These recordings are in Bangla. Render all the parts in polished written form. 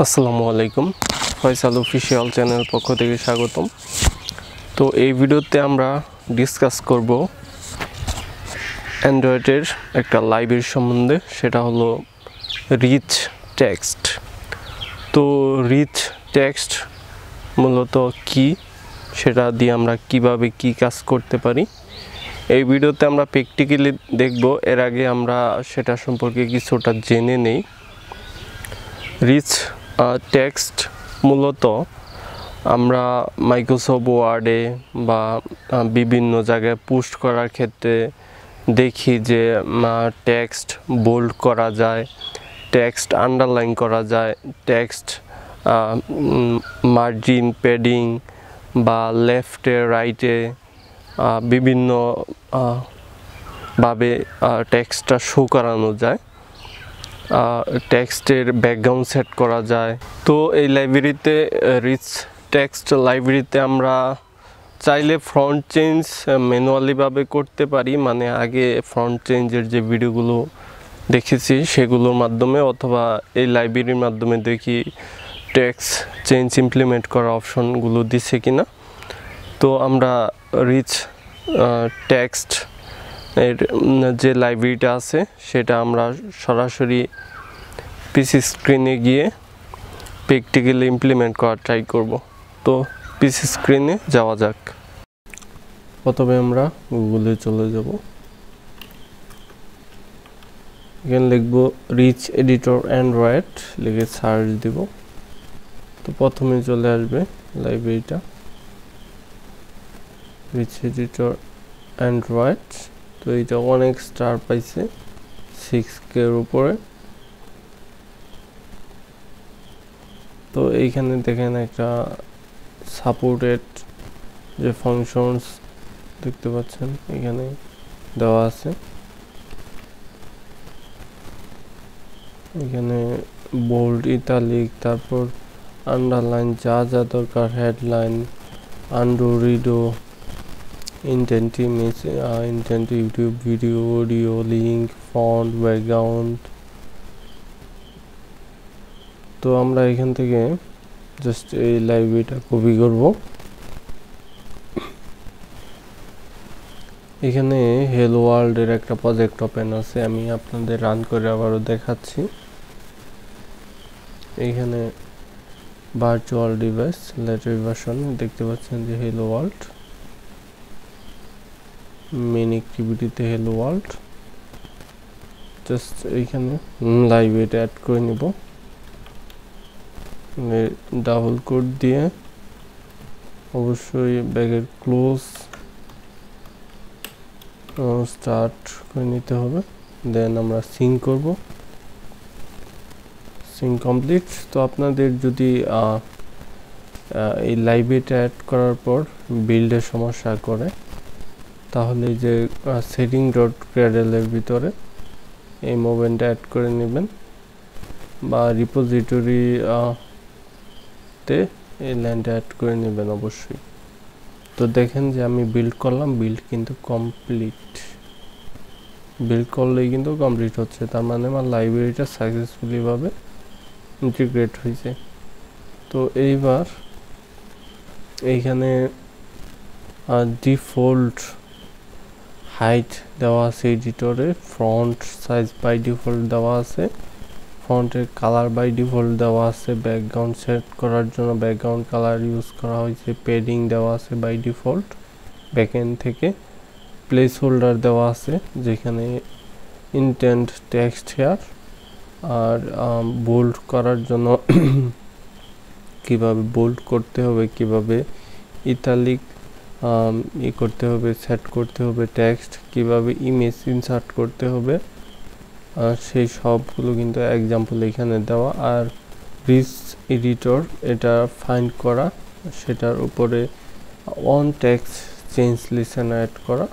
আসসালামু আলাইকুম ফয়সাল অফিশিয়াল চ্যানেল পক্ষ থেকে স্বাগতম। তো এই ভিডিওতে আমরা ডিসকাস করব অ্যান্ড্রয়েডের একটা লাইব্রেরি সম্বন্ধে, সেটা হলো রিচ টেক্সট। তো রিচ টেক্সট মূলত কি, সেটা দিয়ে আমরা কিভাবে কি কাজ করতে পারি এই ভিডিওতে আমরা প্র্যাকটিক্যালি দেখব। এর আগে আমরা সেটা সম্পর্কে কিছুটা জেনে নেই। রিচ টেক্সট মূলত আমরা মাইক্রোসফট ওয়ার্ডে বা বিভিন্ন জায়গায় পোস্ট করার ক্ষেত্রে দেখি যে টেক্সট বোল্ড করা যায়, টেক্সট আন্ডারলাইন করা যায়, টেক্সট মার্জিন প্যাডিং বা লেফটে রাইটে বিভিন্ন ভাবে টেক্সটটা শো করানো যায়, টেক্সটের ব্যাকগ্রাউন্ড সেট করা যায়। তো এই লাইব্রেরিতে রিচ টেক্সট লাইব্রেরিতে আমরা চাইলে ফ্রন্ট চেঞ্জ ম্যানুয়ালিভাবে করতে পারি, মানে আগে ফ্রন্ট চেঞ্জের যে ভিডিওগুলো দেখেছি সেগুলোর মাধ্যমে, অথবা এই লাইব্রেরির মাধ্যমে দেখি টেক্সট চেঞ্জ ইমপ্লিমেন্ট করা অপশনগুলো দিছে কিনা। তো আমরা রিচ টেক্সট এর যে লাইব্রেরিটা আছে সেটা আমরা সরাসরি পিসি স্ক্রিনে গিয়ে প্র্যাকটিক্যালি ইমপ্লিমেন্ট করার ট্রাই করব। তো পিসি স্ক্রিনে যাওয়া যাক। প্রথমে আমরা গুগলে চলে যাব, এখানে লিখব রিচ এডিটর অ্যান্ড্রয়েড, লিখে সার্চ দিব। তো প্রথমে চলে আসবে লাইব্রেরিটা রিচ এডিটর অ্যান্ড্রয়েড। তো এটা অনেক স্টার পাইছে, 6K এর উপরে। তো এইখানে দেখেন একটা সাপোর্টেড যে ফাংশনস দেখতে পাচ্ছেন এখানে দেওয়া আছে। এখানে বোল্ড, ইটালিক, তারপর আন্ডারলাইন, যা যা দরকার, হেডলাইন, আন্ডু, রিডো, ইনটেন্টিভ, YouTube video, audio, link, font, background. তো আমরা এখান থেকে জাস্ট এই লাইব্রেরিটা কপি করব। এখানে হেলো ওয়ার্ল্ডের একটা প্রজেক্ট ওপেন আছে, আমি আপনাদের রান করে আবারও দেখাচ্ছি। এইখানে ভার্চুয়াল ডিভাইস লেটেস্ট ভার্সন দেখতে পাচ্ছেন যে হেলো ওয়ার্ল্ড, মেন অ্যাক্টিভিটিতে হেলো ওয়ার্ল্ড। জাস্ট এইখানে লাইব্রেরিটা অ্যাড করে নিব, ডাবল কোড দিয়ে অবশ্যই ব্যাগের ক্লোজ স্টার্ট করে নিতে হবে। দেন আমরা সিঙ্ক করব, সিঙ্ক কমপ্লিট। তো আপনাদের যদি এই লাইব্রেরিটা অ্যাড করার পর বিল্ডের সমস্যা করে, তাহলে যে সেটিং ডট ক্র্যাডেলের ভিতরে এই মুভমেন্টটা অ্যাড করে নেবেন, বা রিপোজিটরি তে এই লাইনটা অ্যাড করে নেবেন অবশ্যই। তো দেখেন যে আমি বিল্ড করলাম, বিল্ড কিন্তু কমপ্লিট। বিল্ড করলেই কিন্তু কমপ্লিট হচ্ছে, তার মানে আমার লাইব্রেরিটা সাকসেসফুলি ভাবে ইন্টিগ্রেট হয়েছে। তো এইবার এইখানে ডিফল্ট হাইট দেওয়া আছে এডিটরে, ফন্ট সাইজ বাই ডিফল্ট দেওয়া আছে, ফন্টের কালার বাই ডিফল্ট দেওয়া আছে, ব্যাকগ্রাউন্ড সেট করার জন্য ব্যাকগ্রাউন্ড কালার ইউজ করা হয়েছে, পেডিং দেওয়া আছে বাই ডিফল্ট ব্যাকএন্ড থেকে, প্লেস হোল্ডার দেওয়া আছে যেখানে ইনটেন্ট টেক্সট হেয়ার, আর বোল্ড করার জন্য কিভাবে বোল্ড করতে হবে, কিভাবে ইটালিক করতে হবে, সেট করতে হবে টেক্সট, কিভাবে ইমেজ ইনসার্ট করতে হবে, সেই সবগুলো কিন্তু এক্সাম্পল এখানে দেওয়া। আর রিচ এডিটর এটা ফাইন্ড করা, সেটার উপরে on text change listen add করা।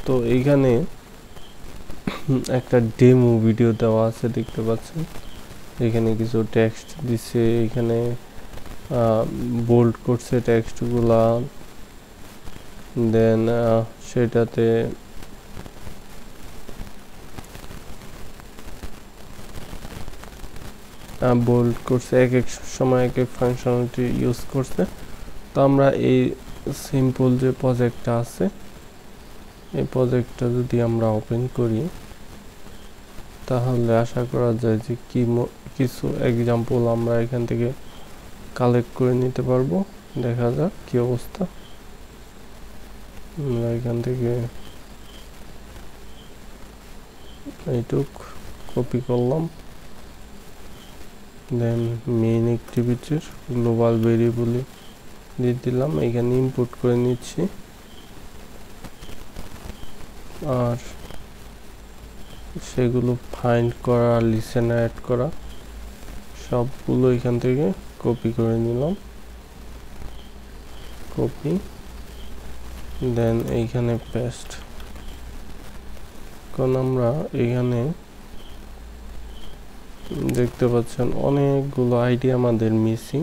তো এইখানে একটা ডেমো ভিডিও দেওয়া আছে দেখতে পাচ্ছেন, এখানে কিছু টেক্সট দিছে, এখানে বোল্ড করছে টেক্সটগুলা, দেন সেটাতে বোল্ড করছে, এক এক সময় এক এক ফাংশনালিটি ইউজ করছে। তো আমরা এই সিম্পল যে প্রজেক্টটা আছে এই প্রজেক্টটা যদি আমরা ওপেন করি তাহলে আশা করা যায় যে কিছু এক্সাম্পল আমরা এখান থেকে কালেক্ট করে নিতে পারবো। দেখা যাক কি অবস্থা। আমরা এখান থেকে এইটুক কপি করলাম, দেন মেইন অ্যাক্টিভিটির গ্লোবাল ভেরিয়েবলে দিয়ে দিলাম, এখানে ইম্পোর্ট করে নিচ্ছি। আর সেগুলো ফাইন্ড করা, লিসেনার অ্যাড করা সবগুলো এখান থেকে কপি করে নিলাম, কপি, দেন এইখানে পেস্ট। কারণ আমরা এখানে দেখতে পাচ্ছেন অনেকগুলো আইডি আমাদের মিসিং।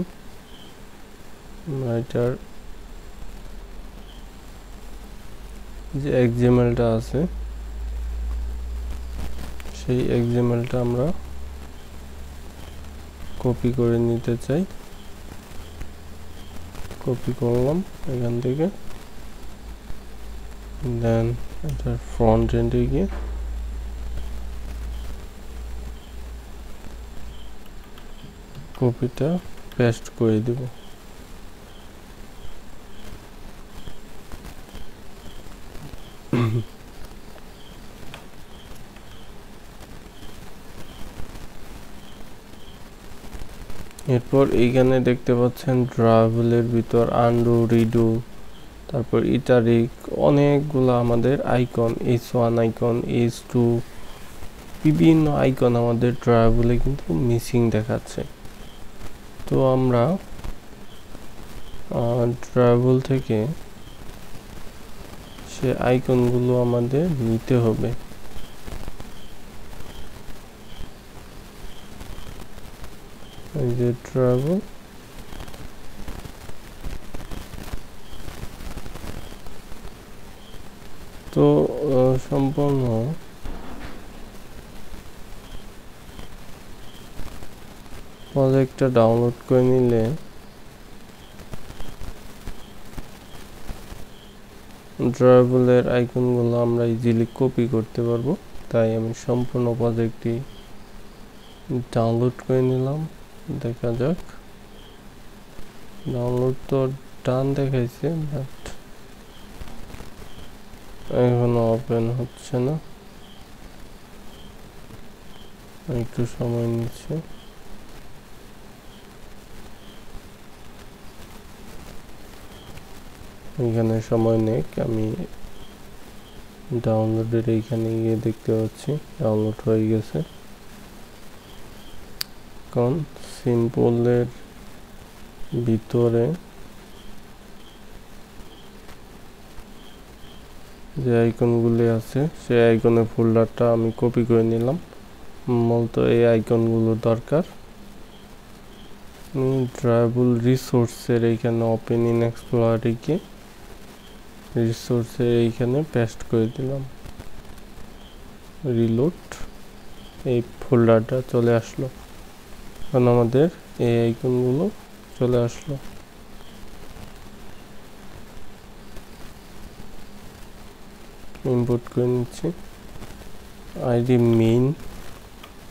এটার যে এক্সএমএলটা আছে সেই এক্সএমএলটা আমরা কপি করে নিতে চাই, কপি করলাম এখান থেকে, দেন এটার ফ্রন্ট এন্ডে গিয়ে কপিটা পেস্ট করে দেব। এরপর এইখানে দেখতে পাচ্ছেন ড্রাইভেলের ভিতর আন্ডু, রিডু, তারপর ইটারিক, অনেকগুলো আমাদের আইকন, H1 আইকন, H2, বিভিন্ন আইকন আমাদের ড্রাইভেলে কিন্তু মিসিং দেখাচ্ছে। তো আমরা ড্রাইভেল থেকে সে আইকনগুলো আমাদের নিতে হবে। এই যে ট্রাভেল, তো সম্পূর্ণ প্রজেক্টটা ডাউনলোড করে নিলে ড্রাইভেলের আইকনগুলো আমরা ইজিলি কপি করতে পারবো। তাই আমি সম্পূর্ণ প্রজেক্টটি ডাউনলোড করে নিলাম। দেখা যাক, ডাউনলোড তো ডান দেখাইছে, বাট এখনো ওপেন হচ্ছে না, একটু সময় নিচ্ছে। এখানে সময় নেই, আমি ডাউনলোডের এইখানে গিয়ে দেখতে পাচ্ছি ডাউনলোড হয়ে গেছে। কারণ সিম্পলের ভিতরে যে আইকনগুলি আছে সেই আইকনের ফোল্ডারটা আমি কপি করে নিলাম। মূলত এই আইকনগুলো দরকার। ড্রাইভেল রিসোর্সের এইখানে ওপেন ইন এক্সপ্লোরারে গিয়ে রিসোর্সের এইখানে পেস্ট করে দিলাম, রিলোড, এই ফোল্ডারটা চলে আসলো। কারণ আমাদের এই আইকনগুলো চলে আসলো। ইম্পোর্ট করে নিচ্ছি। আইডি মেইন,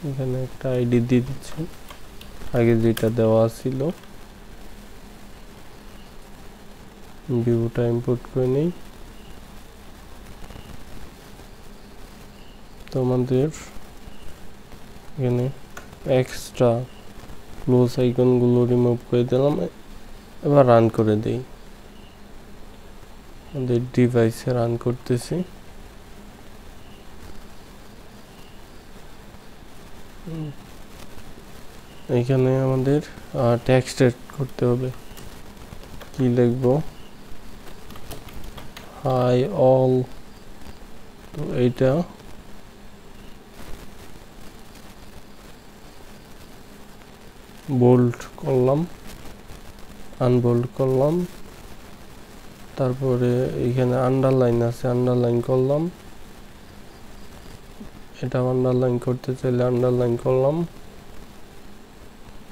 এখানে একটা আইডি দিয়ে দিচ্ছি, আগে যেটা দেওয়া ছিল। ভিউটা ইম্পোর্ট করে নেই। তো আমাদের এখানে এক্সট্রা ক্লোজ আইকনগুলো রিমুভ করে দিলাম। এবার রান করে দেই। আমাদের ডিভাইসে রান করতেছি। এইখানে আমাদের টেক্সট এড করতে হবে। কি লিখবো? High all. তো এইটা বোল্ড করলাম, আনবোল্ড করলাম, তারপরে এইখানে আন্ডারলাইন আছে, আন্ডারলাইন করলাম, এটা আন্ডারলাইন করতে চাইলে আন্ডারলাইন করলাম,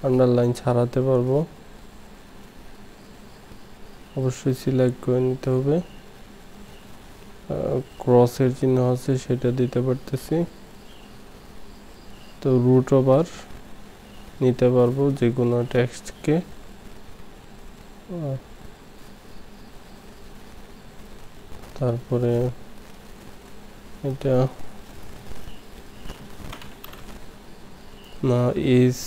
আন্ডারলাইন ছাড়াতে পারবো, অবশ্যই সিলেক্ট করে নিতে হবে। ক্রসের চিহ্ন আছে সেটা দিতে পারতেছি। তো রুট ওভার নিতে পারবো যে কোনো টেক্সটকে। তারপরে এটা না ইজ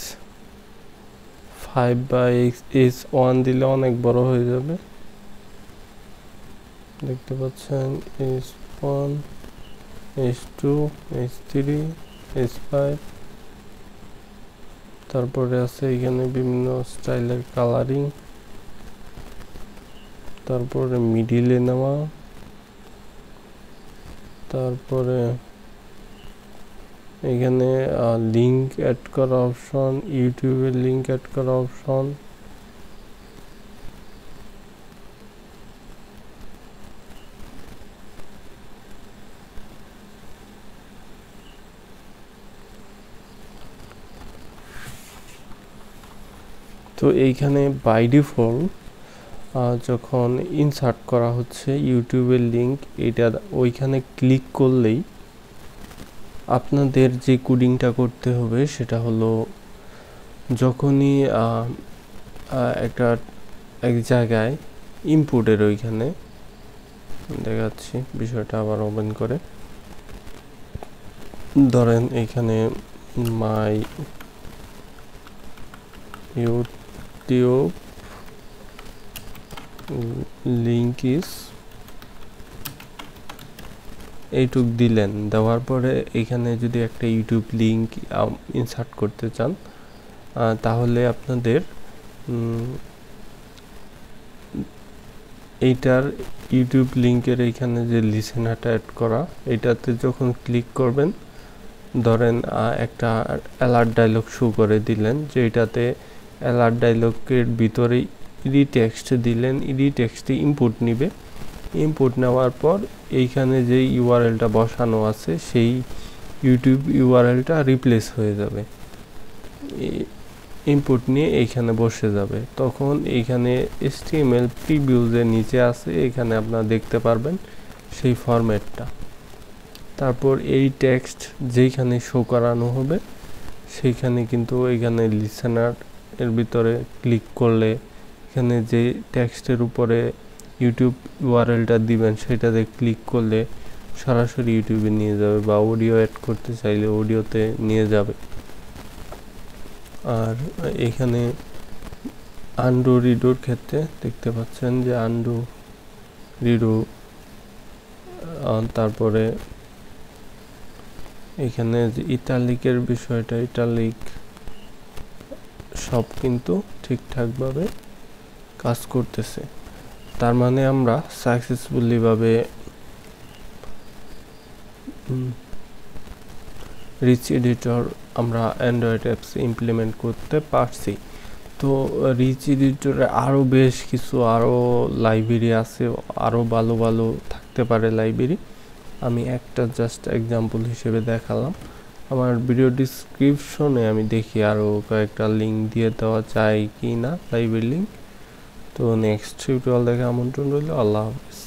5 বা ইজ 1 দিলে অনেক বড় হয়ে যাবে, দেখতে পাচ্ছেন। Is 1, is 2, is 3, is 5। তারপরে আছে এখানে বিভিন্ন স্টাইলের কালারিং, তারপরে মিডিলে নেওয়া, তারপরে এখানে লিঙ্ক অ্যাড করা অপশন, ইউটিউবের লিঙ্ক অ্যাড করা অপশন। তো এইখানে বাই ডিফল্ট যখন ইনসার্ট করা হচ্ছে ইউটিউবের লিঙ্ক, এটা ওইখানে ক্লিক করলেই আপনাদের যে কোডিংটা করতে হবে সেটা হলো, যখনই একটা এক জায়গায় ইনপুটের ওইখানে দেখাচ্ছি বিষয়টা আবার ওপেন করে, ধরেন এখানে মাই ইউটিউব লিঙ্ক ইজ এইটুক দিলেন, দেওয়ার পরে এখানে যদি একটা ইউটিউব লিঙ্ক ইনসার্ট করতে চান তাহলে আপনাদের এইটার ইউটিউব লিঙ্কের এইখানে যে লিসেনারটা অ্যাড করা, এটাতে যখন ক্লিক করবেন, ধরেন একটা অ্যালার্ট ডায়লগ শো করে দিলেন, যে এটাতে অ্যালার্ট ডায়লগের ভিতরে ইডি টেক্সট দিলেন, ইডি টেক্সটে ইনপুট নিবে, ইনপুট নেওয়ার পর এইখানে যে ইউআরএলটা বসানো আছে সেই ইউটিউব ইউআরএলটা রিপ্লেস হয়ে যাবে, ইনপুট নিয়ে এইখানে বসে যাবে। তখন এইখানে HTML প্রিভিউজের নিচে আছে, এখানে আপনারা দেখতে পারবেন সেই ফরম্যাটটা। তারপর এই টেক্সট যেইখানে শো করানো হবে সেইখানে কিন্তু এখানে লিসেনার এর ভিতরে ক্লিক করলে এখানে যে টেক্সটের উপরে ইউটিউব ইউআরএলটা দিবেন সেটাতে ক্লিক করলে সরাসরি ইউটিউবে নিয়ে যাবে, বা অডিও অ্যাড করতে চাইলে অডিওতে নিয়ে যাবে। আর এখানে আন্ডু রিডোর ক্ষেত্রে দেখতে পাচ্ছেন যে আন্ডু রিডো, তারপরে এখানে যে ইটালিকের বিষয়টা, ইটালিক সব কিন্তু ঠিকঠাকভাবে কাজ করতেছে। তার মানে আমরা সাকসেসফুলি ভাবে রিচ এডিটর আমরা অ্যান্ড্রয়েড অ্যাপস ইমপ্লিমেন্ট করতে পারছি। তো রিচ এডিটরে আরও বেশ কিছু লাইব্রেরি আছে, আরও ভালো ভালো থাকতে পারে লাইব্রেরি। আমি একটা জাস্ট এক্সাম্পল হিসেবে দেখালাম। আমার ভিডিও ডিসক্রিপশনে আমি দেখি আরও কয়েকটা লিঙ্ক দিয়ে দেওয়া যায় কি না, লাইব্রেরি লিঙ্ক। তো নেক্সট টিউটোরিয়াল দেখে আমন্ত্রণ রইল। আল্লাহ হাফেজ।